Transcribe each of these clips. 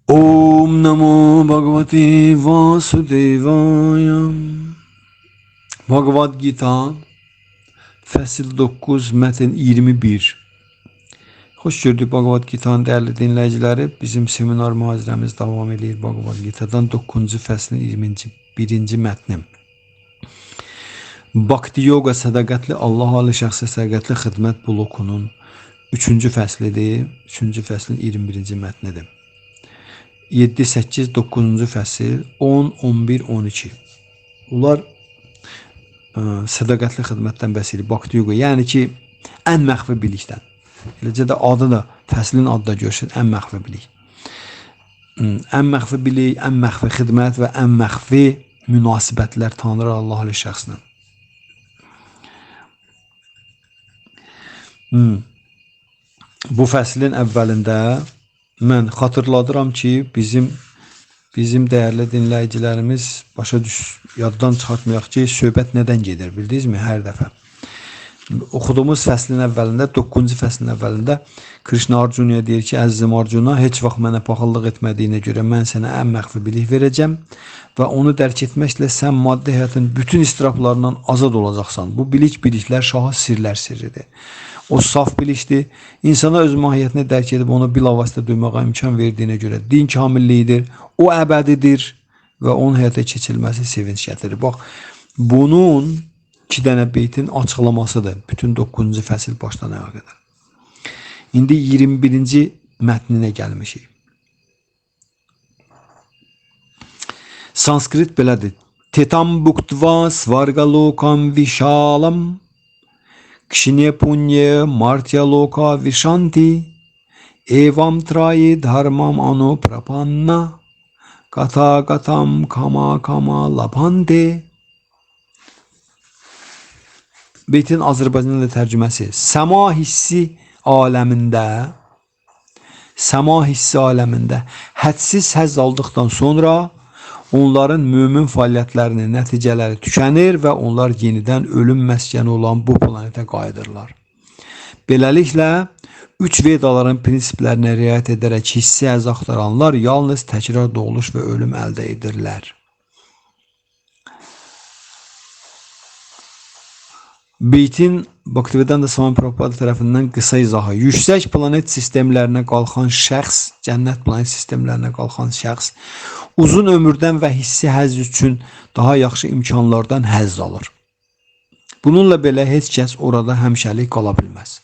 Om Namo Bhagavate Vasudevaya. Bhagavad Gita Fəsil 9 Mətn 21. Xoş gördük Bhagavad Gita'nın dəyərli dinləyiciləri. Bizim seminar mühazirəmiz davam edir Bhagavad Gita'dan 9-cu fəslin 21-ci mətni. Bhakti Yoga sədaqətli Allah ali şəxsə sədaqətli xidmət blokunun 3-cü fəslidir. 3-cü fəslin 21-ci mətnidir. 7, 8, 9-cu fəsil 10, 11, 12. Bunlar sədaqətli xidmətdən bəhs edir. Bhakti Yoga, yəni ki, ən məxfi bilikdən. Eləcə də adı da, fəslin adı da görsün, ən məxfi bilik. Ən məxfi bilik, ən məxfi xidmət və ən məxfi münasibətlər tanır Allah ilə şəxslə. Bu fəslin əvvəlində mən xatırladıram ki, bizim dəyərli dinləyicilərimiz yaddan çıxartmayaq ki, söhbət nədən gedir, bildinizmi hər dəfə? Oxuduğumuz fəslin əvvəlində, 9-cu fəslin əvvəlində Krishna Arjuna'ya deyir ki, əzizim Arjuna, heç vaxt mənə paxıllıq etmədiyinə görə mən sənə ən məxfi bilik verəcəm və onu dərk etməklə sən maddi həyatın bütün istiraplarından azad olacaqsan. Bu biliklər şahı sirlər sirridir. O saf bilikdir. İnsana öz mahiyyətini dərk edib onu bilavasitə duymağa imkan verdiyinə görə din kamilliyidir. O əbədidir və onun həyata keçirilməsi sevinç gətirir. Bax, bunun 2 dənə beytin açıqlamasıdır. Bütün 9-cu fəsil başdan ayağa qədər. İndi 21-ci mətninə gəlmişik. Sanskrit belədir. Tetam buktva svargalokam vishalam Kshine punye martya loka vishanti evam trayi dharmam anuprapanna kata katam kama kama labhante. Beytin Azərbaycanlı tərcüməsi. Səma hissi aləmində hədsiz həzz aldıqdan sonra onların mömin fəaliyyətlərinin nəticələri tükənir və onlar yenidən ölüm məskəni olan bu planetə qayıdırlar. Beləliklə, 3 Vedaların prinsiplərinə riayət edərək hissi həzz axtaranlar yalnız təkrar doğuluş və ölüm əldə edirlər. Beytin Bhaktivedanta Swami Prabhupada tərəfindən qısa izahı. Yüksək planet sistemlərinə qalxan şəxs, cənnət planet sistemlərinə qalxan şəxs uzun ömürdən və hissi həzz üçün daha yaxşı imkanlardan həzz alır. Bununla belə heç kəs orada həmişəlik qala bilməz.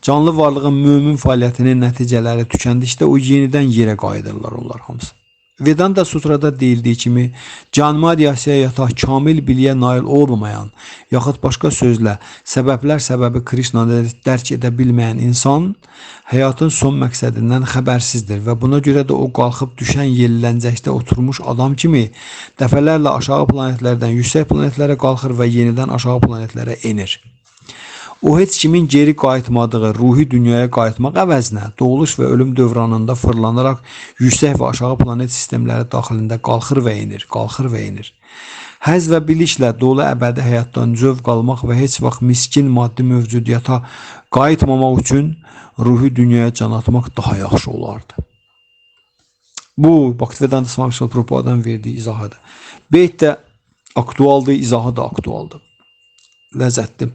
Canlı varlığın mömin fəaliyyətinin nəticələri tükəndikdə o yenidən yerə qayıdırlar onlar hamısı. Vedanta Sutrada deyildiyi kimi, Canmadiyasıya yataq kamil biliyə nail olmayan, yaxud başqa sözlə, səbəblər səbəbi Krishnanı dərk edə bilməyən insan həyatın son məqsədindən xəbərsizdir və buna görə də o qalxıb düşən yelləncəkdə oturmuş adam kimi dəfələrlə aşağı planetlərdən yüksək planetlərə qalxır və yenidən aşağı planetlərə enir. O heç kimin geri qayıtmadığı ruhi dünyaya qayıtmaq əvəzinə doğuluş və ölüm dövranında fırlanaraq yüksək və aşağı planet sistemləri daxilində qalxır və enir. Həzz və biliklə dolu əbədi həyatdan zövq almaq və heç vaxt miskin maddi mövcudiyyata qayıtmamaq üçün ruhi dünyaya can atmaq daha yaxşı olardı. Bu, Bhaktivedanta Swami Prabhupadan verdiyi izahıdır. Beyt də aktualdır, izahı da aktualdır. Ləzzətli.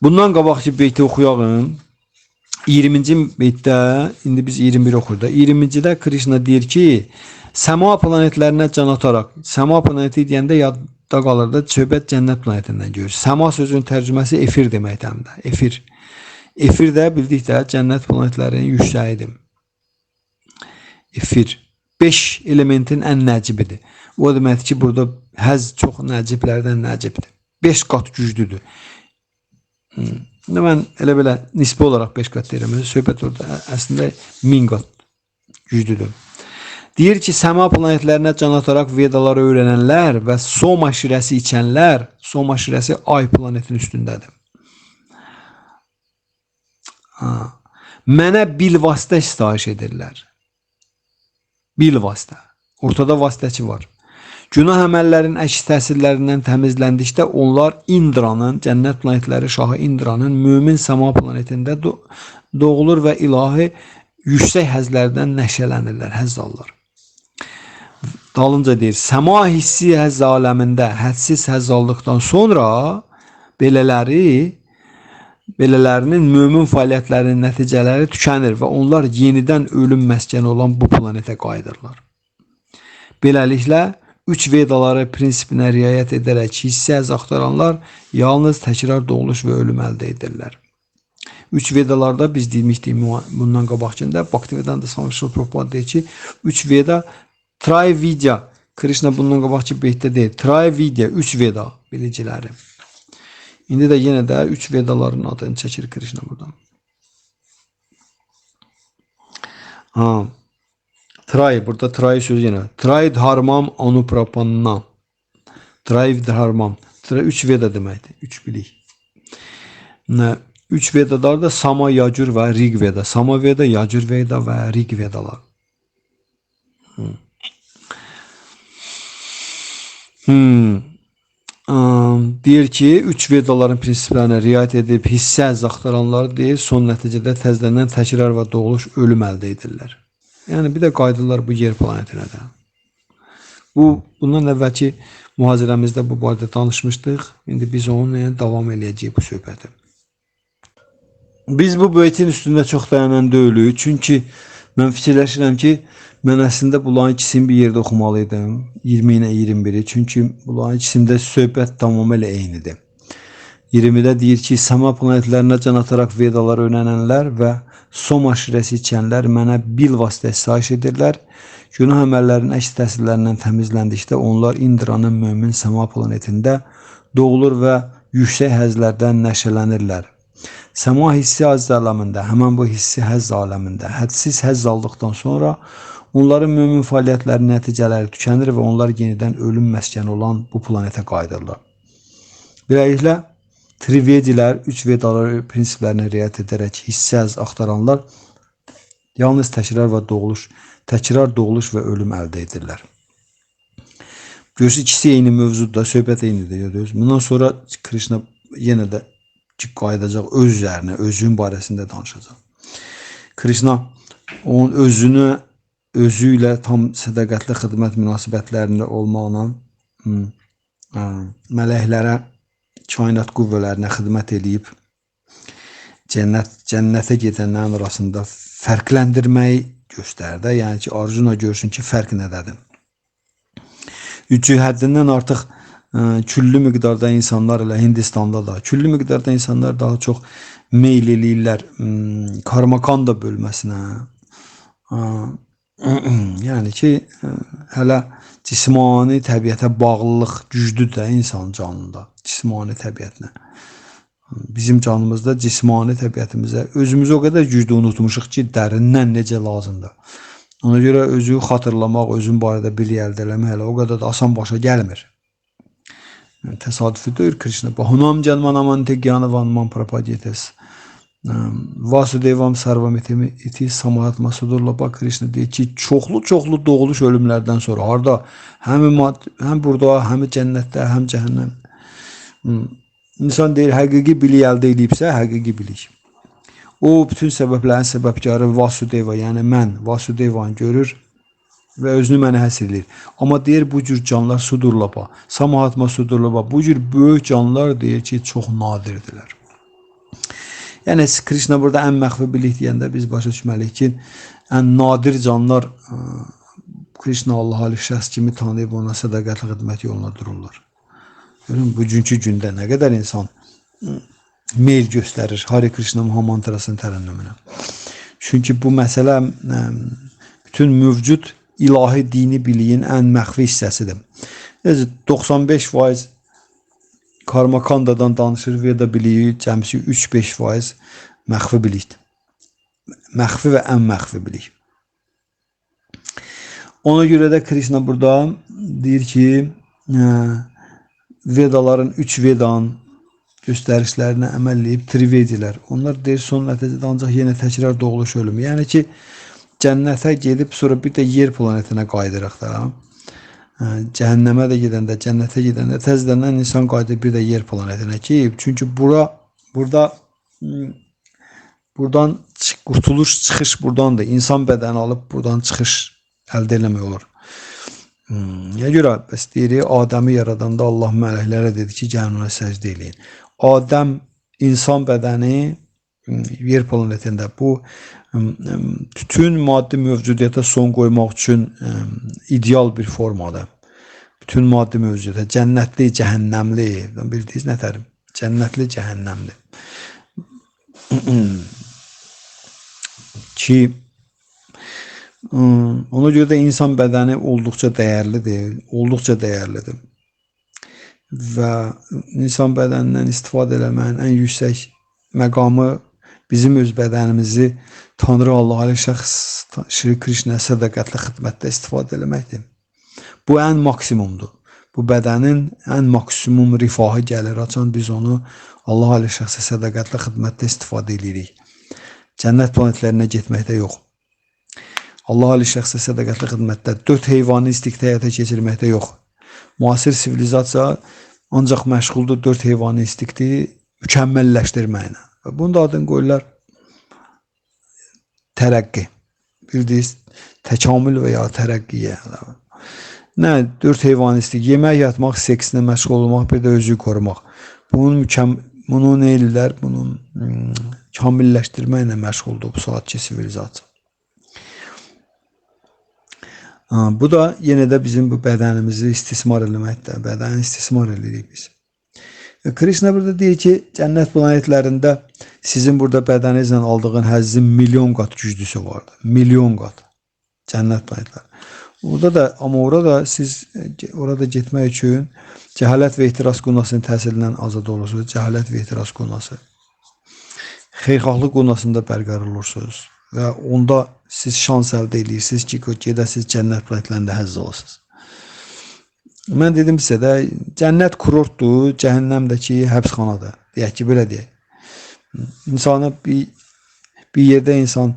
Bundan qabaqki beyti oxuyalım. 20-ci beytdə, indi biz 21 oxuyuruq. 20-cidə Krishna deyir ki, səma planetlərinə can ataraq, səma planeti deyəndə yadda qalır da, söhbət cənnət planetindən görür. Səma sözünün tərcüməsi efir deməkdir. Efir. Efir də bildik də cənnət planetlərinin yüksəyidir. Efir. 5 elementin ən nəcibidir. O deməkdir ki, burada həzz çox nəciblərdən nəcibdir. 5 qat güclüdür. Mən elə belə nisbi olaraq 5 qat deyirəm. Söhbət orada əslində 1000 qat güclüdür. Deyir ki, səma planetlərinə can ataraq Vedaları öyrənənlər və Soma şirəsi içənlər, Soma şirəsi ay planetin üstündədir. Mənə bilvasitə istahiş edirlər. Bilvasitə. Ortada vasitəçi var. Günah əməllərin əks təsirlərindən təmizləndikdə onlar Indranın, cənnət planetləri şahı Indranın mömin səma planetində doğulur və ilahi yüksək həzlərdən nəşələnirlər, həzz alırlar. Dalınca deyir, səma hissi həzz aləmində hədsiz həzz aldıqdan sonra belələrinin mömin fəaliyyətlərinin nəticələri tükənir və onlar yenidən ölüm məskəni olan bu planetə qayıdırlar. Beləliklə, 3 vedaları prinsipinə riayət edərək hissi həzz axtaranlar yalnız təkrar doğuluş və ölüm əldə edirlər. 3 vedalarda biz demişdik bundan qabaqcında Bhaktivedanta Swami Srila Prabhupada deyir ki, 3 veda Trividya, Krishna bundan qabaqçı beytdə deyir, Trividya, 3 veda biliciləri. İndi də yenə də 3 vedaların adını çəkir Krishna buradan. Burada Trai sözü yenə. Trai dharmam anuprapanna. Trai dharmam. 3 veda deməkdir. 3 bilik. 3 vedalar da Sama, Yajur və Rig Veda. Sama Veda, Yajur Veda və Rig Vedalar. Deyir ki, 3 vedaların prinsiplərinə riayət edib hissə həzz axtaranlar deyir, son nəticədə təzədən təkrar və doğuluş ölüm əldə edirlər. Yəni bir də qayıdırlar bu yer planetinə də. Bundan əvvəlki mühazirəmizdə bu barədə danışmışdıq. İndi biz onunla davam eləyəcəyik bu söhbəti. Biz bu beytin üstündə çox dayanan deyilik. Çünki mən fikirləşirəm ki, mən əslində bunların ikisini bir yerdə oxumalıydım. 20 ilə 21'i. Çünki bunların ikisində söhbət tamamilə eynidir. 20'də deyir ki, səma planetlərinə can ataraq vedalar öyrənənlər və som aşirəsi içənlər mənə bil vasitə sitayiş edirlər. Günah əməllərinin əks təsirlərindən təmizləndikdə onlar Indranın mömin səma planetində doğulur və yüksək həzlərdən nəşələnirlər. Səma hissi həzz aləmində, həmən bu hissi həzz aləmində hədsiz həzz aldıqdan sonra onların mömin fəaliyyətlərinin nəticələri tükənir və onlar yenidən ölüm məskəni olan bu planetə qayıdırlar. Beləliklə, Trivedilər, 3 vedaları prinsiplərinə riayət edərək hissi həzz axtaranlar yalnız təkrar doğuluş və ölüm əldə edirlər. Görürsünüz, ikisi eyni mövzuda, söhbət eynidir. Bundan sonra Krishna yenə də qayıdacaq öz üzərinə, özünün barəsində danışacaq. Krishna onun özü ilə tam sədaqətli xidmət münasibətlərində olmaqla mələklərə, kainat qüvvələrinə xidmət edib cənnətə gedənlərin arasında fərqləndirməyi göstərdi. Yəni ki, Arjuna görsün ki, fərq nədədir. Üçü həddindən artıq küllü miqdarda insanlar ilə Hindistanda da, küllü miqdarda insanlar daha çox meyl eləyirlər karmakanda bölməsinə. Yəni ki, hələ cismani təbiətə bağlılıq güclüdür də insan canında, cismani təbiətinə. Bizim canımızda cismani təbiətimizə özümüzü o qədər güclü unutmuşuq ki, dərindən necə lazımdır. Ona görə özü xatırlamaq, özün barədə bilik əldə eləmək hələ o qədər də asan başa gəlmir. Təsadüfi deyir Krishna. Bahunam Janmanamanti Gyanavanman Prapadyetes. Vasudevam Sarvamitimi iti Samahatma Sudurlapa. Krishna deyir ki, çoxlu doğuluş ölümlərdən sonra harda həm burada, həm cənnətdə, həm cəhənnəm. İnsan deyir, həqiqi bilik əldə edibsə, həqiqi bilik. O bütün səbəblərin səbəbkarı Vasudeva, yəni mən Vasudevanı görür və özünü mənə həsr edir. Amma deyir, bu cür canlar Sudurlapa, Samahatma Sudurlapa, bu cür böyük canlar deyir ki, çox nadirdirlər. Yəni, Krishna burada ən məxfi bilik deyəndə biz başa düşməliyik ki, ən nadir canlar Krishna Allah alif şəxs kimi tanıyıb ona sədaqətli xidmət yoluna dururlar. Görün, bugünkü gündə nə qədər insan meyl göstərir Hare Krishna Mahamantrasının tərənnümünə. Çünki bu məsələ bütün mövcud ilahi dini biliyin ən məxfi hissəsidir. 95% karmakandadan danışır, Veda biliyi cəmsi 3-5% məxfi bilikdir. Məxfi və ən məxfi bilik. Ona görə də Krishna burada deyir ki, Vedaların 3 Vedanın göstərişlərinə əməlləyib Trivedilər. Onlar deyir, son nəticədə ancaq yenə təkrar doğuluş ölümü. Yəni ki, cənnətə gedib sonra bir də yer planetinə qayıdırıq da. Cəhənnəmə də gedəndə, cənnətə gedəndə təzədən insan qayıdıb bir də yer planetinə ki, çünki burada Buradan qurtuluş, çıxış buradandır. İnsan bədəni alıb buradan çıxış əldə eləmək olur. Niyə görə? Bəs deyirik, Adəmi yaradanda Allah mələklərə dedi ki, gəlin ona səcdə eləyin. Adəm insan bədəni yer planetində bu bütün maddi mövcudiyyata son qoymaq üçün ideal bir formada. Bütün maddi mövcudiyyata cənnətli, cəhənnəmli, bildiniz nə tərim? Cənnətli, cəhənnəmli. Ki ona görə də insan bədəni olduqca dəyərlidir, olduqca dəyərlidir. Və insan bədənindən istifadə eləməyin ən yüksək məqamı bizim öz bədənimizi Tanrı Allah Ali şəxs Şri Krishna sədaqətli xidmətdə istifadə eləməkdir. Bu ən maksimumdur. Bu bədənin ən maksimum rifahı gəlir açan biz onu Allah Ali şəxsə sədaqətli xidmətdə istifadə edirik. Cənnət planetlərinə getməkdə yox. Allah Ali şəxsə sədaqətli xidmətdə 4 heyvanı istikdə həyata keçirməkdə yox. Müasir sivilizasiya ancaq məşğuldur 4 heyvanı istikdi mükəmməlləşdirməklə. Və bunun da adını qoyurlar tərəqqi. Bildiniz, təkamül və ya tərəqqiyə. Nə 4 heyvanı istik, yemək, yatmaq, sekslə məşğul olmaq, bir də özü qorumaq. Bunu nə edirlər? Bunu kamilləşdirməklə məşğuldur bu saatçı sivilizasiya. Bu da yenə də bizim bu bədənimizi istismar eləməkdir. Bədəni istismar edirik biz. Krishna burada deyir ki, cənnət planetlərində sizin burada bədəninizlə aldığın həzzin milyon qat güclüsü vardır. Milyon qat. Cənnət planetləri. Amma orada siz orada getmək üçün cəhalət və etiraz qunasının təsirindən azad olursunuz. Cəhalət və etiraz qunası. Xeyirxahlıq qunasında bərqərar olursunuz. Və onda siz şans əldə edirsiniz ki, gedəsiniz cənnət planetlərində həzz alasınız. Mən dedim sizə də, cənnət kurortdur, cəhənnəmdəki həbsxanadır. Deyək ki, belə deyək. İnsanı bir yerdə insan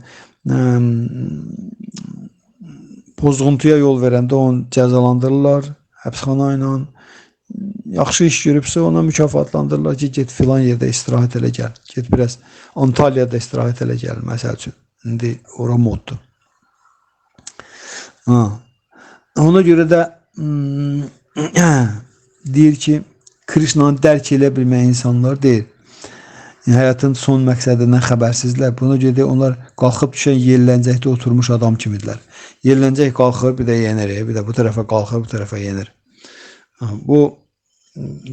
pozğuntuya yol verəndə onu cəzalandırırlar həbsxana ilə. Yaxşı iş görübsə ona mükafatlandırırlar ki, get filan yerdə istirahət elə gəl. Get biraz Antalya'da istirahət elə gəl, məsəl üçün. İndi ora moddur. Ona görə də deyir ki, Krishna'nı dərk elə bilməyən insanlar deyil. Həyatın son məqsədindən xəbərsizlər. Buna görə də onlar qalxıb düşən yerləncəkdə oturmuş adam kimidirlər. Yerləncək qalxır, bir də yenir, bir də bu tərəfə qalxır, bu tərəfə yenir. Bu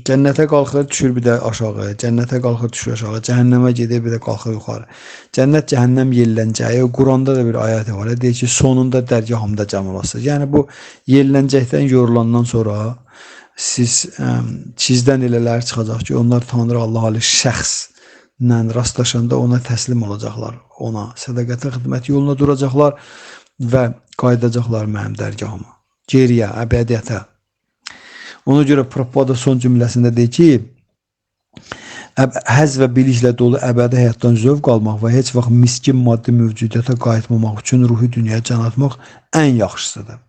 cənnətə qalxır, düşür bir də aşağı, cənnətə qalxır, düşür aşağı, cəhənnəmə gedir, bir də qalxır yuxarı. Cənnət, cəhənnəm yerləncəyi, Quranda da bir ayət var, deyir ki, sonunda dərgahımda cəm olasınız. Yəni bu yerləncəkdən yorulandan sonra sizdən elələr çıxacaq ki, onlar Tanrı Allah Ali şəxslə rastlaşanda ona təslim olacaqlar, ona sədaqətli xidmət yoluna duracaqlar və qaydacaqlar mənim dərgahıma, geriyə, əbədiyyətə. Ona görə Prabhupada son cümləsində deyir ki, həzz və biliklə dolu əbədi həyatdan zövq almaq və heç vaxt miskin maddi mövcudiyyata qayıtmamaq üçün ruhi dünyaya can atmaq ən yaxşısıdır.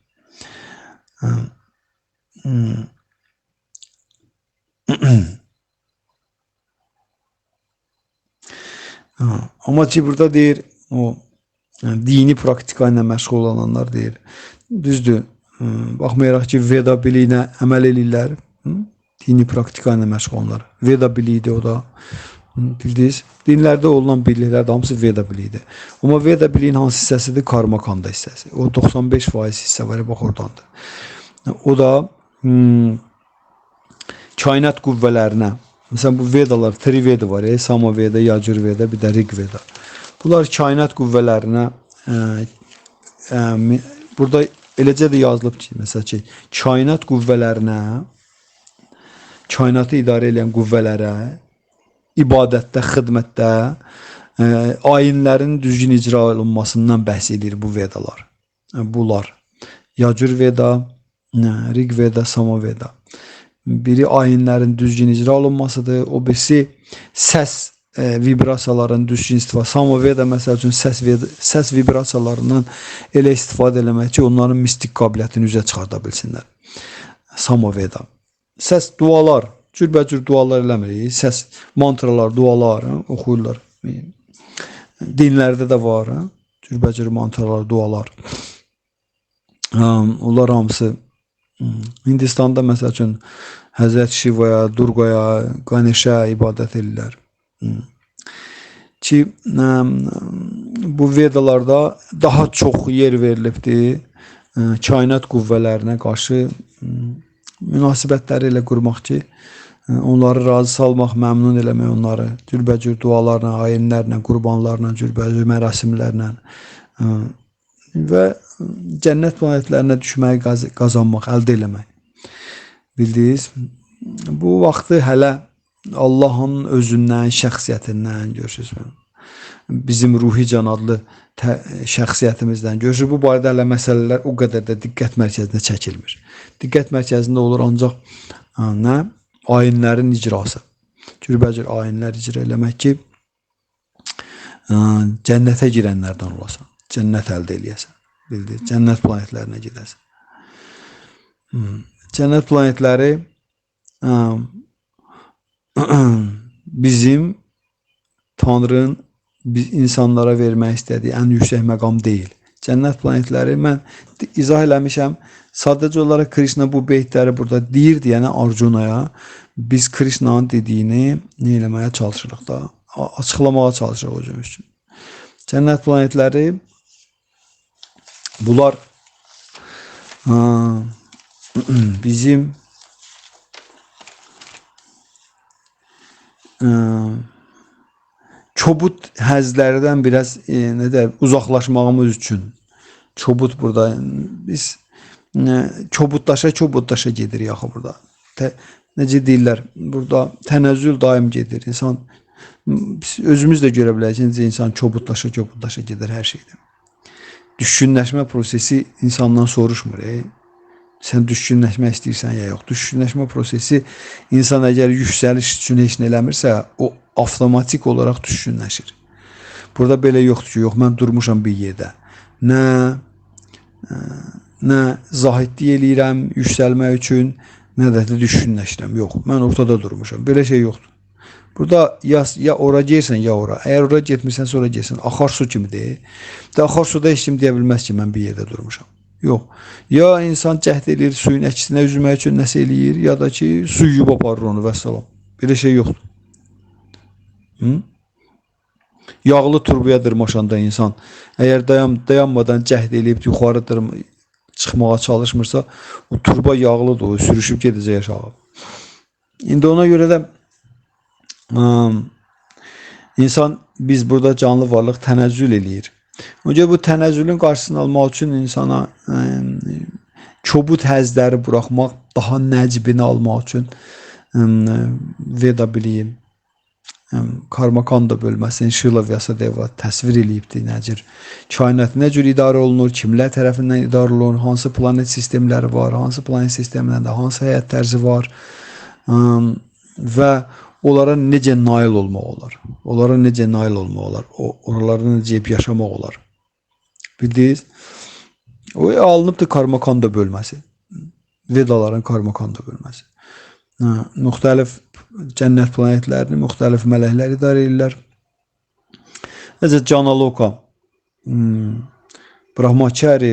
Amma ki, burada deyir, o dini praktika ilə məşğul olanlar deyir, düzdür, baxmayaraq ki, Veda biliyinə əməl edirlər, dini praktika ilə məşğul olanlar. Veda biliyidir o da, bildiniz. Dinlərdə olunan biliklər də hamısı Veda biliyidir. Amma Veda biliyin hansı hissəsidir? Karma kanda hissəsi. O 95% hissə var, bax oradandır. O da kainat qüvvələrinə, məsələn bu Vedalar, Triveda var, Sama Veda, Yajur Veda, bir də Rig Veda. Bunlar kainat qüvvələrinə, burada eləcə də yazılıb ki, məsəl ki, kainat qüvvələrinə, kainatı idarə edən qüvvələrə, ibadətdə, xidmətdə, ayinlərin düzgün icra olunmasından bəhs edir bu Vedalar. Bunlar, Yajur Veda, Rig Veda, Sama Veda. Biri ayinlərin düzgün icra olunmasıdır, o birisi səs vibrasiyaların düzgün istifadə. Sama Veda məsəl üçün səs vibrasiyalarından elə istifadə eləmək ki, onların mistik qabiliyyətini üzə çıxarda bilsinlər. Sama Veda. Səs, dualar, cürbəcür dualar eləmirik. Səs, mantralar, dualar oxuyurlar. Dinlərdə də var, hə? Cürbəcür mantralar, dualar. Onlar hamısı Hindistanda məsəl üçün Həzrət Şivaya, Durgaya, Ganesha ibadət edirlər. Ki bu Vedalarda daha çox yer verilibdir kainat qüvvələrinə qarşı münasibətləri ilə qurmaq ki, onları razı salmaq, məmnun eləmək onları, cürbəcür dualarla, ayinlərlə, qurbanlarla, cürbəcür mərasimlərlə və cənnət planetlərinə düşməyi qazanmaq, əldə eləmək. Bildiniz, bu vaxtı hələ Allahın özündən, şəxsiyyətindən görürsünüz. Bizim ruhi can adlı şəxsiyyətimizdən görürsünüz. Bu barədə hələ məsələlər o qədər də diqqət mərkəzinə çəkilmir. Diqqət mərkəzində olur ancaq nə? Ayinlərin icrası. Cürbəcür ayinlər icra eləmək ki, cənnətə girənlərdən olasan, cənnət əldə eləyəsən. Bildiniz, cənnət planetlərinə gedəsən. Cənnət planetləri bizim Tanrının insanlara vermək istədiyi ən yüksək məqam deyil. Cənnət planetləri mən izah eləmişəm. Sadəcə olaraq Krishna bu beytləri burada deyir deyənə Arjunaya biz Krishnanın dediyini nə eləməyə çalışırıq da, açıqlamağa çalışırıq o cümlə üçün. Cənnət planetləri bunlar bizim çobut həzlərdən biraz uzaqlaşmağımız üçün çobut burada biz çobutdaşa gedirik axı burada. Necə deyirlər, burada tənəzzül daim gedir. İnsan özümüz də görə bilərik ki, insan çobutdaşa gedir hər şeydə. Düşkünləşmə prosesi insandan soruşmur. Sən düşkünləşmək istəyirsən ya yox. Düşkünləşmə prosesi insan əgər yüksəliş üçün heç nə eləmirsə, o avtomatik olaraq düşkünləşir. Burada belə yoxdur ki, yox, mən durmuşam bir yerdə. Nə zahidlik eləyirəm yüksəlmək üçün, nə də düşkünləşirəm. Yox, mən ortada durmuşam. Belə şey yoxdur. Burada ya ora gelsən, ya ora. Əgər ora getmirsən, sonra gelsən. Axar su kimidir. Axar suda heç kim deyə bilməz ki, mən bir yerdə durmuşam. Yox. Ya insan cəhd edir, suyun əksinə üzmək üçün nəsə eləyir, ya da ki, su yuyub aparır onu və salam. Belə şey yoxdur. Yağlı turbuya dırmaşanda insan, əgər dayanmadan cəhd eləyib yuxarı çıxmağa çalışmırsa, o turba yağlıdır, o sürüşüb gedəcək aşağı. İndi ona görə də insan, biz burada canlı varlıq tənəzzül eləyir. Önce bu tənəzzülün qarşısını almaq üçün insana çobut həzləri buraxmaq, daha nəcbini almaq üçün Veda biliyim, Karmakanda bölməsinin Şila Vyasadeva təsvir eləyibdir, nəcür kainat nə cür idarə olunur, kimlər tərəfindən idarə olunur, hansı planet sistemləri var, hansı planet sistemlərində hansı həyat tərzi var və onlara necə nail olmaq olar, oraları necə yaşamaq olar. Bildiniz? O alınıbdır Karmakanda bölməsi, Vedaların Karmakanda bölməsi. Müxtəlif cənnət planetlərini müxtəlif mələklər idarə edirlər. Necə Canaloka, Brahmachari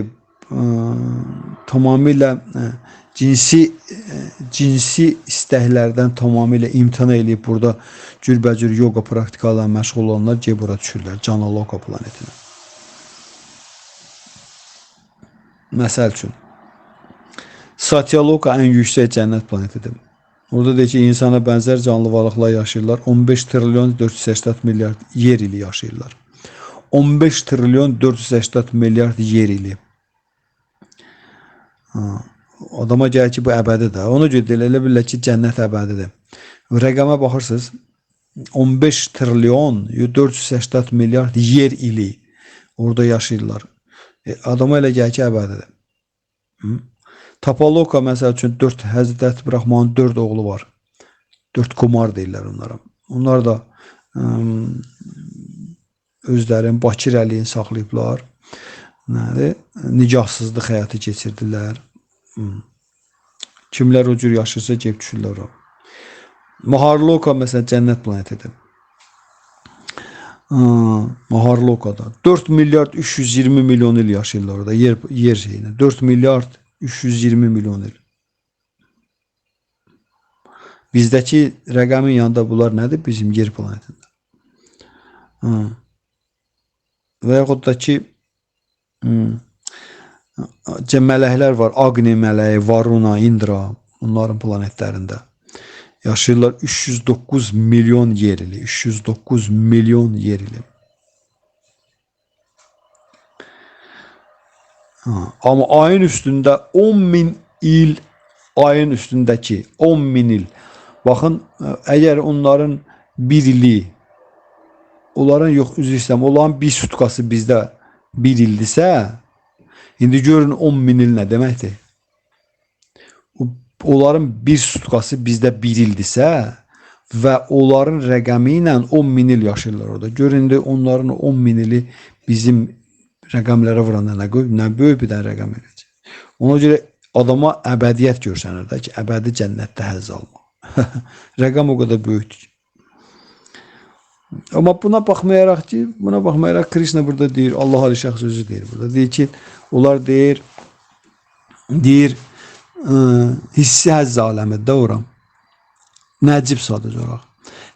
tamamilə cinsi istəklərdən tamamilə imtina eləyib burada cürbəcür yoga praktikalarla məşğul olanlar bura düşürlər Canaloka planetinə. Məsəl üçün Satyaloka ən yüksək cənnət planetidir. Orada deyir ki, insana bənzər canlı varlıqlar yaşayırlar. 15 trilyon 480 milyard yer ili yaşayırlar. 15 trilyon 480 milyard yer ili. Adama gəlir ki, bu əbədidir. Ona görə elə bilirlər ki, cənnət əbədidir. Rəqəmə baxırsınız, 15 trilyon 480 milyard yer ili orada yaşayırlar. Adama elə gəlir ki, əbədidir. Tapaloka məsəl üçün 4 Həzrət Brahmanın 4 oğlu var. 4 kumar deyirlər onlara. Onlar da özlərin Bakir əliyini saxlayıblar. Nicahsızlıq həyatı keçirdilər. Kimlər o cür yaşırsa gəlib düşürlər o. Maharloka məsələn cənnət planetidir. Maharlı o kadar. 4 milyard 320 milyon il yaşayırlar orada yer şeyine. 4 milyard 320 milyon il. Bizdəki rəqəmin yanında bunlar nədir? Bizim yer planetində. Və yaxud da ki mələklər var. Agni mələyi, Varuna, Indra, onların planetlərində yaşayırlar 309 milyon yer ili. 309 milyon yer ili. Amma ayın üstündə 10 min il, ayın üstündəki 10 min il. Baxın, əgər onların bir ili, onların yox, üzr istəyirəm, onların bir sutkası bizdə bir ildirsə, indi görün 10 min il nə deməkdir? Onların bir sutkası bizdə bir ildirsə və onların rəqəmi ilə 10 min il yaşayırlar orada. Görün, indi onların 10 min ili bizim rəqəmlərə vuranda nə böyük bir dənə rəqəm eləyəcək. Ona görə adama əbədiyyət görsənir də ki, əbədi cənnətdə həzz alma. Rəqəm o qədər böyükdür. Amma buna baxmayaraq Krishna burada deyir, Allah Ali şəxs özü deyir burada. Deyir ki, onlar deyir hissi həzz aləmində oram. Nəcib sadəcə olaraq.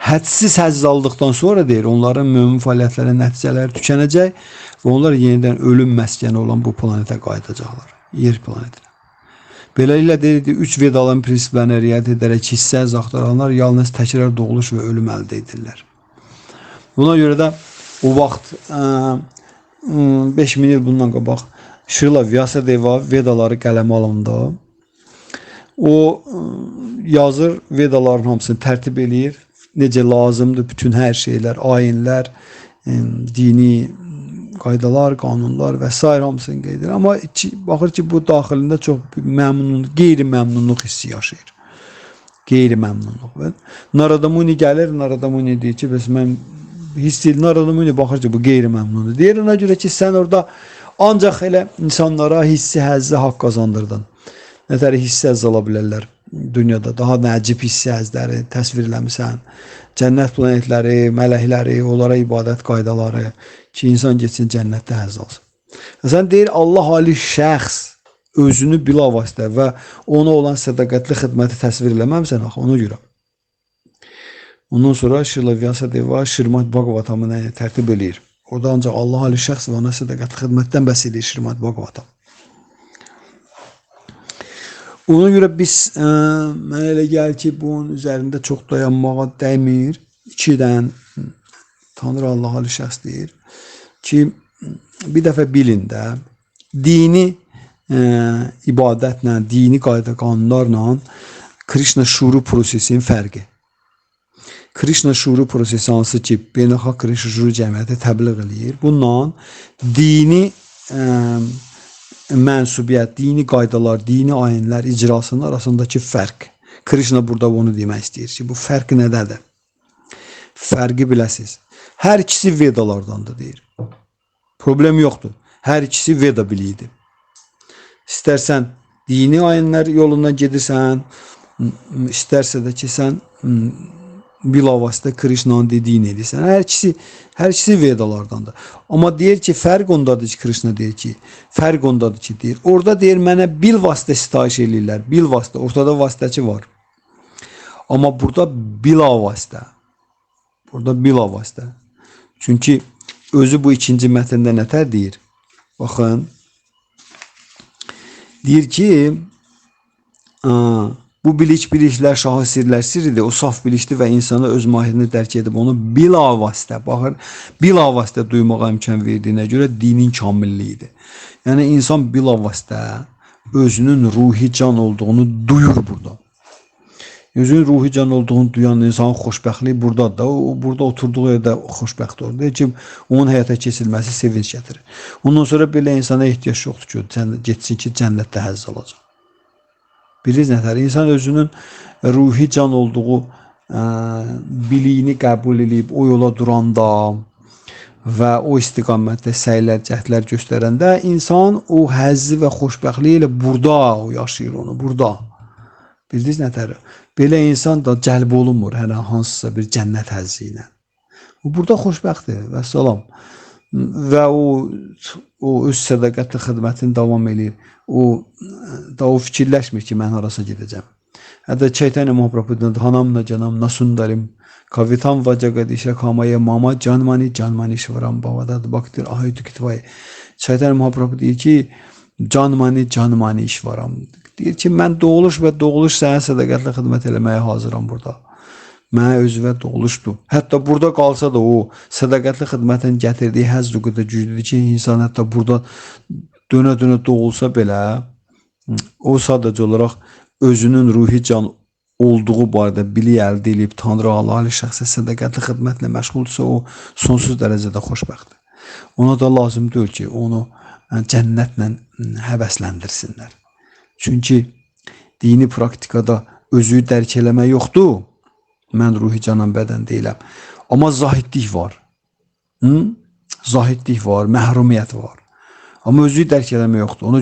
Hədsiz həzz aldıqdan sonra deyir, onların mömin fəaliyyətlərin nəticələri tükənəcək və onlar yenidən ölüm məskəni olan bu planetə qayıdacaqlar. Yer planetinə. Beləliklə deyir, 3 vedaların prinsiplərinə riayət edərək hissə həzz axtaranlar yalnız təkrar doğuluş və ölüm əldə edirlər. Buna görə də o vaxt 5000 il bundan qabaq Şrila Vyasadeva Vedaları qələmə alanda o yazır, Vedaların hamısını tərtib eləyir. Necə lazımdır bütün hər şeylər, ayinlər, dini qaydalar, qanunlar və s. hamısını qeyd edir. Amma baxır ki, bu daxilində çox qeyri-məmnunluq hissi yaşayır. Qeyri-məmnunluq. Narada Muni gəlir, Narada Muni deyir ki, bəs mən hiss edir, Narada Muni baxır ki, bu qeyri-məmnundur. Deyir ona görə ki, sən orada ancaq elə insanlara hissi, həzzi haqq qazandırdın. Nətəri hissi həzz ala bilərlər dünyada. Daha nəcib hissi həzzləri təsvirləmirsən. Cənnət planetləri, mələkləri, onlara ibadət qaydaları ki, insan geçsin cənnətdə həzz alsın. Sən deyir, Allah Ali şəxs özünü bilavasitə və ona olan sədaqətli xidməti təsvir eləməmsən, ona görə. Ondan sonra Şrila Vyasadeva Şrimad Bhagavatamı tərtib eləyir. Orada ancaq Allah Ali şəxs və ona sədaqətli xidmətdən bəhs edir Şrimad Bhagavatam. Ona görə biz, mənə elə gəlir ki, bunun üzərində çox dayanmağa dəymir. İkidən Tanrı Allah Ali şəxs deyir ki, bir dəfə bilin də, dini ibadətlə, dini qayda qanunlarla Krishna şuuru prosesinin fərqi. Krishna şuuru prosesi hansı ki, beynəlxalq Krishna şuuru cəmiyyəti təbliğ eləyir. Bundan dini mənsubiyyət, dini qaydalar, dini ayinlər icrasının arasındakı fərq. Krishna burada onu demək istəyir ki, bu fərq nədədir? Fərqi biləsiniz. Hər ikisi Vedalardandır deyir. Problem yoxdur. Hər ikisi Veda biliyidir. İstərsən dini ayinlər yolundan gedirsən, istərsə də ki, sən bilavasitə Krishna'nın dediyini edirsən. Hər ikisi Vedalardandır. Amma deyir ki, fərq ondadır ki, Krishna deyir ki, fərq ondadır ki, deyir. Orada deyir, mənə bilvasitə sitayiş eləyirlər. Bilvasitə, ortada vasitəçi var. Amma burada bilavasitə. Burada bilavasitə. Çünki özü bu ikinci mətndə nətər deyir? Baxın. Deyir ki, bu biliklər şahı sirlər sirridir. O saf bilikdir və insana öz mahiyyətini dərk edib onu bilavasitə, baxır, bilavasitə duymağa imkan verdiyinə görə dinin kamilliyidir. Yəni insan bilavasitə özünün ruhi can olduğunu duyur burada. Özünün ruhi can olduğunu duyan insanın xoşbəxtliyi buradadır da. O burada oturduğu yerdə xoşbəxt olur. Deyir ki, onun həyata keçirilməsi sevinç gətirir. Ondan sonra belə insana ehtiyac yoxdur ki, getsin ki, cənnətdə həzz alacaq. Bilirsiniz nətər? İnsan özünün ruhi can olduğu biliyini qəbul edib o yola duranda və o istiqamətdə səylər, cəhdlər göstərəndə insan o həzzi və xoşbəxtliyi ilə burada o yaşayır onu, burada. Bildiniz nətər? Belə insan da cəlb olunmur hər hansısa bir cənnət həzzi ilə. O burada xoşbəxtdir və salam. Və o öz sədaqətli xidmətini davam edir. O fikirləşmir ki, mən harasa gedəcəm. Hətta Çeytanya Mahaprabhu'dan hanam na canam nasundarim kavitam vajagadisha kamaya mama canmani şvaram bavadadı baktir ahaytu kitvay. Çeytanya Mahaprabhu deyir ki, canmani işvaram. Deyir ki, mən doğuluş və doğuluş sənə sədaqətli xidmət eləməyə hazıram burada. Mənə özü və doğuluşdur. Hətta burada qalsa da o sədaqətli xidmətin gətirdiyi həzz o qədər güclüdür ki, insan hətta burada dönə-dönə doğulsa belə, o sadəcə olaraq özünün ruhi can olduğu barədə bilik əldə edib Tanrı Allah şəxsə sədaqətli xidmətlə məşğuldursa, o sonsuz dərəcədə xoşbəxtdir. Ona da lazım deyil ki, onu cənnətlə həvəsləndirsinlər. Çünki dini praktikada özü dərk eləmə yoxdur. Mən ruhi canan bədən deyiləm. Amma zahidlik var. Zahidlik var, məhrumiyyət var. Amma özü dərk eləmə yoxdur. Ona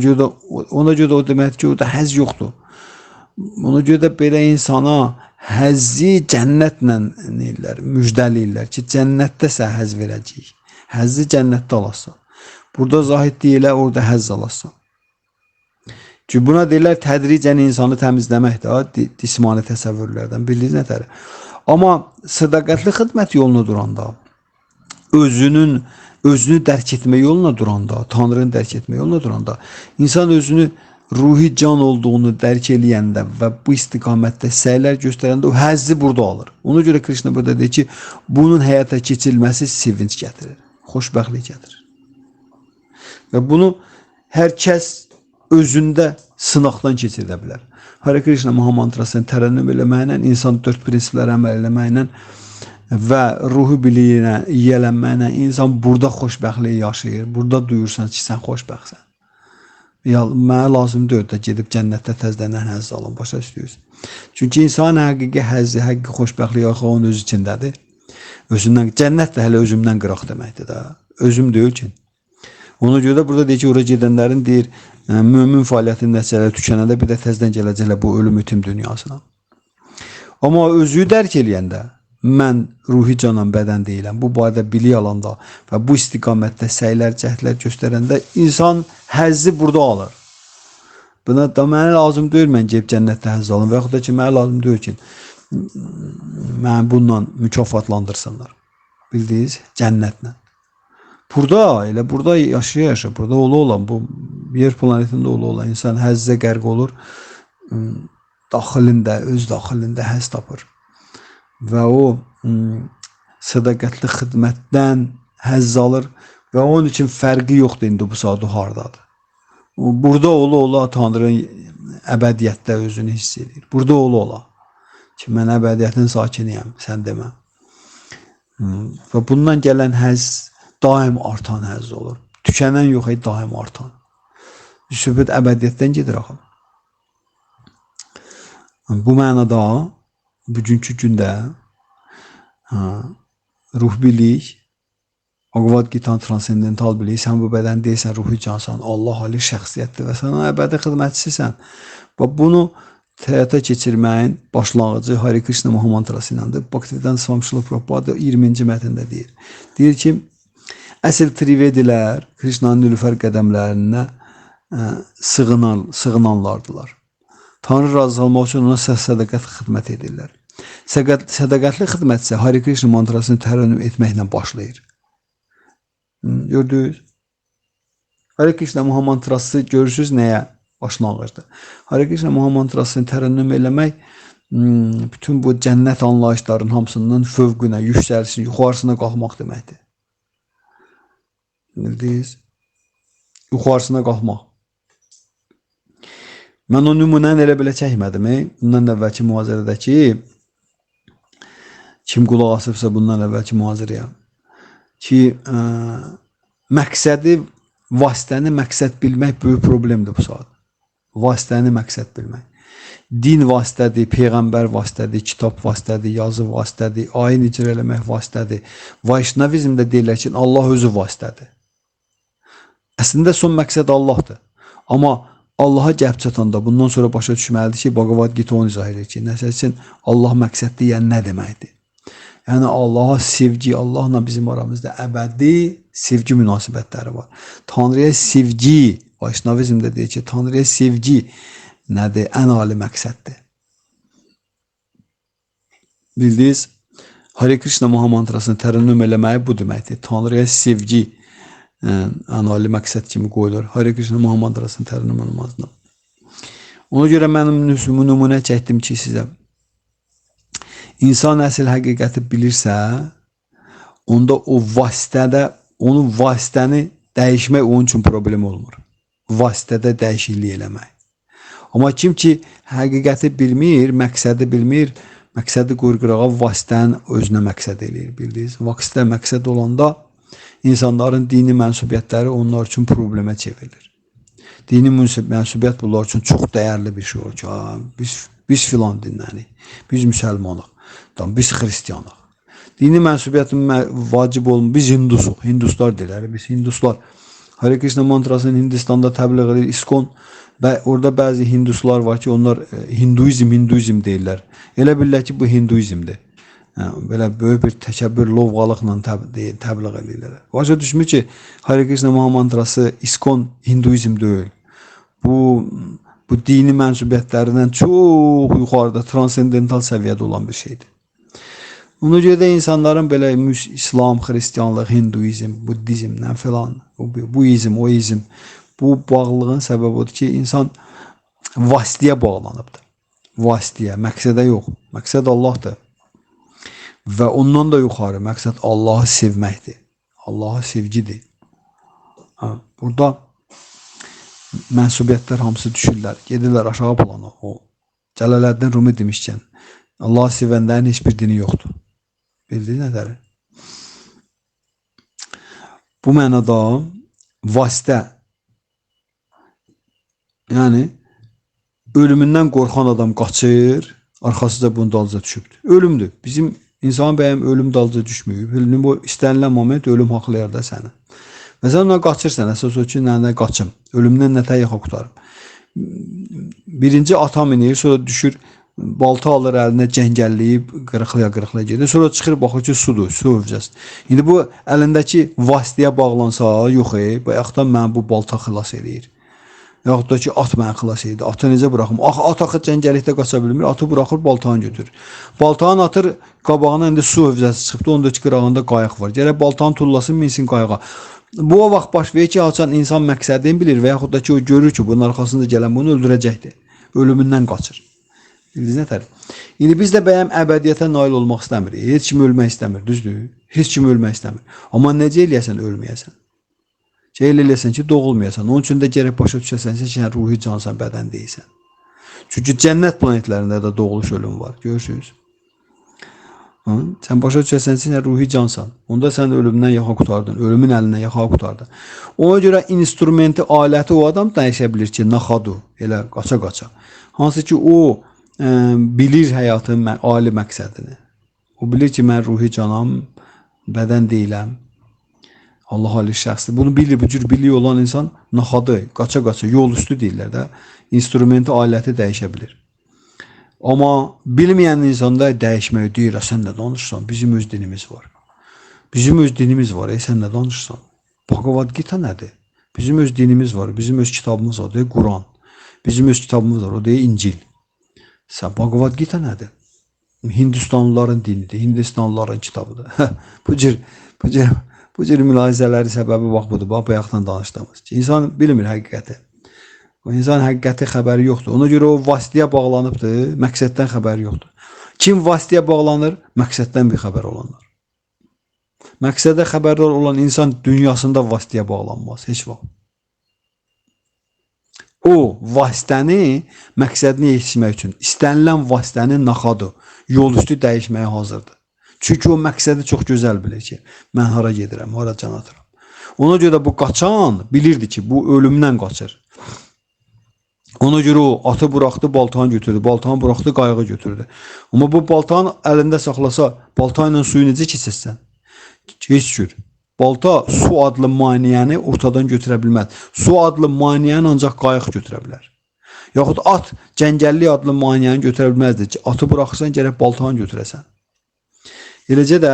görə də o deməkdir ki, orada həzz yoxdur. Ona görə də belə insana həzzi cənnətlə müjdəliyirlər ki, cənnətdə sən həzz verəcəyik. Həzzi cənnətdə alasan. Burada zahidlik elə, orada həzz alasan. Çünki buna deyirlər tədricən insanı təmizləmək də cismani təsəvvürlərdən bildiyiniz nətər. Amma sədaqətli xidmət yoluna duranda, özünü dərk etmə yoluna duranda, Tanrını dərk etmə yoluna duranda, insan özünü ruhi can olduğunu dərk eləyəndə və bu istiqamətdə səylər göstərəndə o həzzi burada alır. Ona görə Krishna burada deyir ki, bunun həyata keçirilməsi sevinç gətirir, xoşbəxtlik gətirir. Və bunu hər kəs özündə sınaqdan keçirə bilər. Hare Krishna Mahamantrasını tərənnüm eləməklə, insan 4 prinsiplərə əməl eləməklə və ruhi biliyinə yiyələnməklə insan burada xoşbəxtliyi yaşayır. Burada duyursan ki, sən xoşbəxtsən. Mənə lazım deyil də gedib cənnətdə təzdən həzz alın, başa düşürsünüz. Çünki insan həqiqi həzzi, həqiqi xoşbəxtliyi axı onun özü içindədir. Cənnət də hələ özümdən qıraq deməkdir də. Özüm deyil ki. Ona görə də burada deyir ki, oraya gedənlərin deyir, mümin fəaliyyətin nəticələri tükənəndə bir də təzdən gələcəklər bu ölüm itim dünyasına. Amma özü dərk eləyəndə, mən ruhi canan bədən deyiləm, bu barədə bilik alanda və bu istiqamətdə səylər, cəhdlər göstərəndə insan həzzi burada alır. Buna da mənə lazım deyil, mən gəlib cənnətdə həzz alım və yaxud da ki, mənə lazım deyil ki, mən bununla mükafatlandırsınlar. Bildiniz, cənnətlə. Burada, elə burada yaşaya, burada olan, bu yer planetində olan insan həzzə qərq olur, öz daxilində həzz tapır. Və o sədaqətli xidmətdən həzz alır və onun üçün fərqi yoxdur indi bu saat o hardadır. Burada ola Tanrı əbədiyyətdə özünü hiss edir. Burada ola ki, mən əbədiyyətin sakiniyəm, sən demə. Və bundan gələn həzz daim artan həzz olur. Tükənən yox, daim artan. Söhbət əbədiyyətdən gedir axı. Bu mənada bugünkü gündə ruh bilik, Bhagavad Gita transendental bilik, sən bu bədən deyilsən, ruhi cansan, Allah ali şəxsiyyətdir və sən əbədi xidmətçisisən. Və bunu həyata keçirməyin başlanğıcı Hare Krishna Mahamantrası iləndir. Bhaktivedanta Swami Srila Prabhupada 20-ci mətndə deyir. Deyir ki, əsl trivedilər Krishnanın nilüfər qədəmlərinə sığınanlardılar. Tanrı razı olmaq üçün ona sədaqət xidmət edirlər. Sədaqətli xidmət isə Hare Krishna mantrasını tərənnüm etməklə başlayır. Gördünüz? Hare Krishna Mahamantrası görürsünüz nəyə başlanğıcdır? Hare Krishna Mahamantrasını tərənnüm eləmək bütün bu cənnət anlayışlarının hamısının fövqünə, yüksəlsin, yuxarısına qalxmaq deməkdir. Bildiniz? Yuxarısına qalxmaq. Mən o nümunəni elə belə çəkmədim. Bundan əvvəlki mühazirədəki kim qulaq asıbsa bundan əvvəlki mühazirəyə ki, məqsədi, vasitəni məqsəd bilmək böyük problemdir bu saat. Vasitəni məqsəd bilmək. Din vasitədir, peyğəmbər vasitədir, kitab vasitədir, yazı vasitədir, ayin icra eləmək vasitədir. Vaişnavizmdə deyirlər ki, Allah özü vasitədir. Əslində son məqsəd Allahdır. Amma Allaha gəlib çatanda bundan sonra başa düşməlidir ki, Bhagavad Gita onu izah edir ki, nəsə üçün Allah məqsəd deyən nə deməkdir? Yəni Allaha sevgi, Allahla bizim aramızda əbədi sevgi münasibətləri var. Tanrıya sevgi, Vaşnavizmdə deyir ki, Tanrıya sevgi nədir? Ən ali məqsəddir. Bildiniz, Hare Krishna Mahamantrasını tərənnüm eləməyi bu deməkdir. Tanrıya sevgi ən ali məqsəd kimi qoyulur. Hare Krishna Mahamantrasını tərənnüm olmazdı. Ona görə mənim nümunə çəkdim ki, sizə insan əsl həqiqəti bilirsə, onda o vasitəni dəyişmək onun üçün problem olmur. Vasitədə dəyişiklik eləmək. Amma kim ki həqiqəti bilmir, məqsədi bilmir, məqsədi qurqurağa vasitənin özünə məqsəd eləyir, bildiniz. Vasitə məqsəd olanda insanların dini mənsubiyyətləri onlar üçün problemə çevrilir. Dini mənsubiyyət bunlar üçün çox dəyərli bir şey olur ki, biz filan dinlənik, biz müsəlmanıq, biz xristiyanıq. Dini mənsubiyyətin vacib olmur, biz hindusuq, hinduslar deyilər, biz hinduslar. Hare Krishna mantrasını Hindistanda təbliğ edir, İskon və orada bəzi hinduslar var ki, onlar hinduizm deyirlər. Elə bilirlər ki, bu hinduizmdir. Belə böyük bir təkəbbür, lovğalıqla təbliğ edirlər. Başa düşmür ki, Hare Krishna Mahamantrası İskon hinduizm deyil. Bu dini mənsubiyyətlərindən çox yuxarıda, transendental səviyyədə olan bir şeydir. Ona görə də insanların belə İslam, Xristiyanlıq, Hinduizm, Buddizmdən filan, buizm, oizm, bu bağlılığın səbəbi odur ki, insan vasitəyə bağlanıbdır. Vasitəyə, məqsədə yox. Məqsəd Allahdır. Və ondan da yuxarı məqsəd Allahı sevməkdir. Allaha sevgidir. Burada mənsubiyyətlər hamısı düşürlər. Gedirlər aşağı plana. O Cələləddin Rumi demişkən, Allahı sevənlərin heç bir dini yoxdur. Bildiniz nədədir? Bu mənada vasitə, yəni ölümündən qorxan adam qaçır, arxasıca bunun dalca düşübdür. Ölümdür. Bizim insan bəyəm ölüm dalca düşmüyor. Ölüm o istənilən moment ölüm haqlayar da səni. Məsələn, ona qaçırsan, əsas o ki, nə qaçım. Ölümdən nətə yaxa qutarım. Birinci ata minir, sonra düşür, balta alır əlinə cəngəlləyib, qırıqlaya gedir. Sonra çıxır, baxır ki, sudur, su övcəz. İndi bu əlindəki vasitəyə bağlansa, yox bayaqdan mən bu balta xilas edir. Yaxud da ki, at məni xilas edir. Atı necə bıraxım? At axı cəngəlikdə qaça bilmir, atı bıraxır, baltanı götürür. Baltanı atır, qabağına indi su övcəsi çıxıbdı, onda ki, qırağında qayıq var. Gərək baltanı tullasın, minsin qayığa. Bu o vaxt baş verir ki, açan insan məqsədini bilir və yaxud da ki, o görür ki, bunun arxasında gələn bunu öldürəcəkdir. Ölümündən qaçır. Bildiniz nətər? İndi biz də bəyəm əbədiyyətə nail olmaq istəmirik. Heç kim ölmək istəmir, düzdür? Heç kim ölmək istəmir. Amma necə eləyəsən ölməyəsən? Elə eləyəsən ki, doğulmayasan. Onun üçün də gərək başa düşəsən ki, sən ruhi cansan, bədən deyilsən. Çünki cənnət planetlərində də doğuluş ölüm var, görürsünüz. Sən başa düşəsən ki, sən ruhi cansan. Onda sən ölümdən yaxa qutardın, ölümün əlindən yaxa qutardın. Ona görə instrumenti, aləti o adam dəyişə bilir ki, naxadu, elə qaça-qaça. Hansı ki, o bilir həyatın ali məqsədini. O bilir ki, mən ruhi canam, bədən deyiləm. Allah ali şəxsdir. Bunu bilir, bu cür biliyor olan insan naxadı, qaça-qaça, yol üstü deyirlər də, instrumenti, aləti dəyişə bilir. Amma bilməyən insanda dəyişmək deyir, sən nə danışırsan, bizim öz dinimiz var. Bizim öz dinimiz var, sən nə danışırsan? Bhagavad Gita nədir? Bizim öz dinimiz var, bizim öz kitabımız var, deyir Quran. Bizim öz kitabımız var, o deyir İncil. Sən Bhagavad Gita nədir? Hindistanlıların dinidir, Hindistanlıların kitabıdır. Bu cür mülahizələri səbəbi bax budur, bax bayaqdan danışdığımız. İnsan bilmir həqiqəti. O insan həqiqəti xəbəri yoxdur. Ona görə o vasitəyə bağlanıbdır, məqsəddən xəbəri yoxdur. Kim vasitəyə bağlanır, məqsəddən bir xəbər olanlar. Məqsədə xəbərdar olan insan dünyasında vasitəyə bağlanmaz, heç vaxt. O vasitəni məqsədini yetişmək üçün istənilən vasitənin naxadı, yol üstü dəyişməyə hazırdır. Çünki o məqsədi çox gözəl bilir ki, mən hara gedirəm, hara can atıram. Ona görə bu qaçan bilirdi ki, bu ölümdən qaçır. Ona görə o atı buraxdı, baltanı götürdü, baltanı buraxdı, qayığı götürdü. Amma bu baltanı əlində saxlasa, balta ilə suyu necə keçirsən? Heç cür. Balta su adlı maniyəni ortadan götürə bilməz. Su adlı maniyəni ancaq qayıq götürə bilər. Yaxud at cəngəllik adlı maniyəni götürə bilməzdir ki, atı buraxırsan, gərək baltanı götürəsən. Eləcə də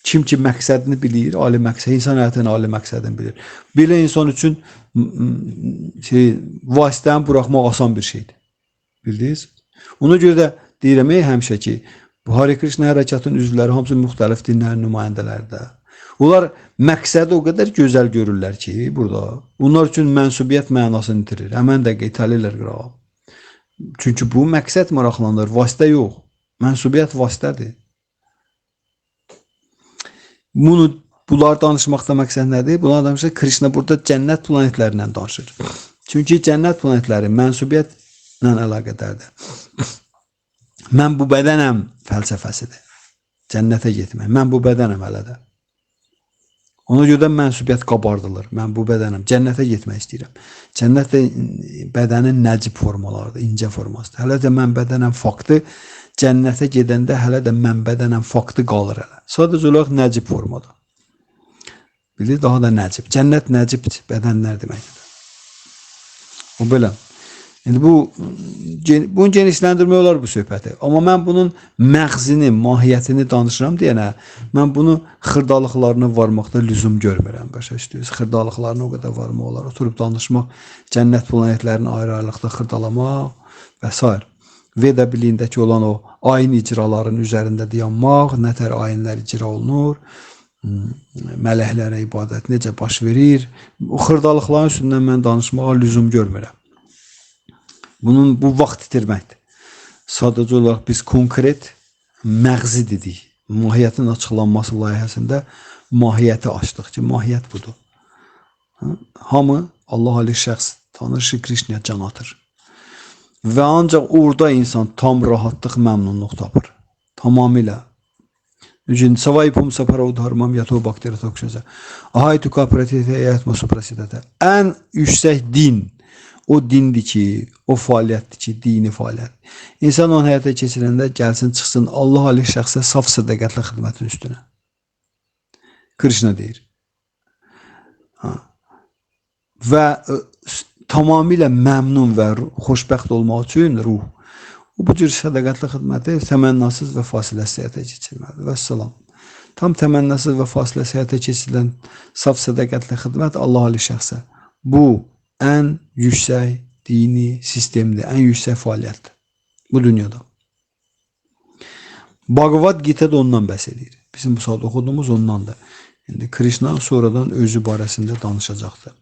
kim ki məqsədini bilir, ali məqsəd, insan həyatının ali məqsədini bilir. Belə insan üçün vasitəni buraxmaq asan bir şeydir. Bildiniz? Ona görə də deyirəm həmişə ki, bu Hare Krishna hərəkatının üzvləri hamısı müxtəlif dinlərin nümayəndələridir. Onlar məqsədi o qədər gözəl görürlər ki, burada. Onlar üçün mənsubiyyət mənasını itirir. Həmən dəqiqə italilər qırağa. Çünki bu məqsəd maraqlanır, vasitə yox. Mənsubiyyət vasitədir. Bunlar danışmaqda məqsəd nədir? Bunlar danışır, Krishna burada cənnət planetlərindən danışır. Çünki cənnət planetləri mənsubiyyətlə əlaqədardır. Mən bu bədənəm fəlsəfəsidir. Cənnətə getmək. Mən bu bədənəm hələ də. Ona görə də mənsubiyyət qabardılır. Mən bu bədənəm. Cənnətə getmək istəyirəm. Cənnət də bədənin nəcib formalarıdır, incə formasıdır. Hələ də mən bədənəm faktı. Cənnətə gedəndə hələ də mən bədənəm faktı qalır hələ. Sadəcə olaraq nəcib formadır. Bilir, daha da nəcib. Cənnət nəcibdir. Bədənlər deməkdir. O belə. İndi bunu genişləndirmək olar bu söhbəti. Amma mən bunun məğzini, mahiyyətini danışıram deyənə, mən bunu xırdalıqlarına varmaqda lüzum görmürəm. Başa düşdünüz? Xırdalıqlarına o qədər varmaq olar. Oturub danışmaq, cənnət planetlərini ayrı-ayrılıqda xırdalamaq və s. Veda biliyindəki olan o ayin icraların üzərində dayanmaq, nətər ayinlər icra olunur, mələklərə ibadət necə baş verir. O xırdalıqların üstündən mən danışmağa lüzum görmürəm. Bu vaxt itirməkdir. Sadəcə olaraq biz konkret məğzi dedik. Mahiyyətin açıqlanması layihəsində mahiyyəti açdıq ki, mahiyyət budur. Hamı Allah Ali şəxs tanır, Şri Krishnaya can atır. Və ancaq orada insan tam rahatlıq, məmnunluq tapır. Tamamilə. Savayipum saparavdharmam yato bakteri tokşəzə. Ahaytu kapratetə yətmə suprasidətə. Ən yüksək din o dindir ki, o fəaliyyətdir ki, dini fəaliyyət. İnsan onu həyata keçirəndə gəlsin, çıxsın Allah Ali şəxsə saf sədaqətlə xidmətin üstünə. Krishna deyir. Və tamamilə məmnun və xoşbəxt olmaq üçün ruh bu cür sədaqətli xidməti təmənnasız və fasiləsiz həyata keçirməlidir. Vəssalam. Tam təmənnasız və fasiləsiz həyata keçirilən saf sədaqətli xidmət Allah Ali şəxsə. Bu ən yüksək dini sistemdir, ən yüksək fəaliyyətdir bu dünyada. Bhagavad Gita da ondan bəhs edir. Bizim bu saat oxuduğumuz ondandır. İndi Krishna sonradan özü barəsində danışacaqdır.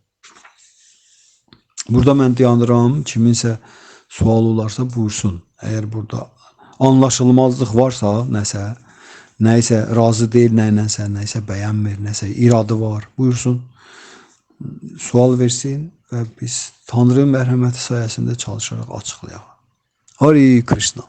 Burada mən dayanıram, kiminsə sual olarsa buyursun. Əgər burada anlaşılmazlıq varsa, nəyisə razı deyil, nəyisə bəyənmir, nəyisə iradı var, buyursun. Sual versin və biz Tanrı'nın mərhəməti sayəsində çalışaraq açıqlayaq. Hare Krishna.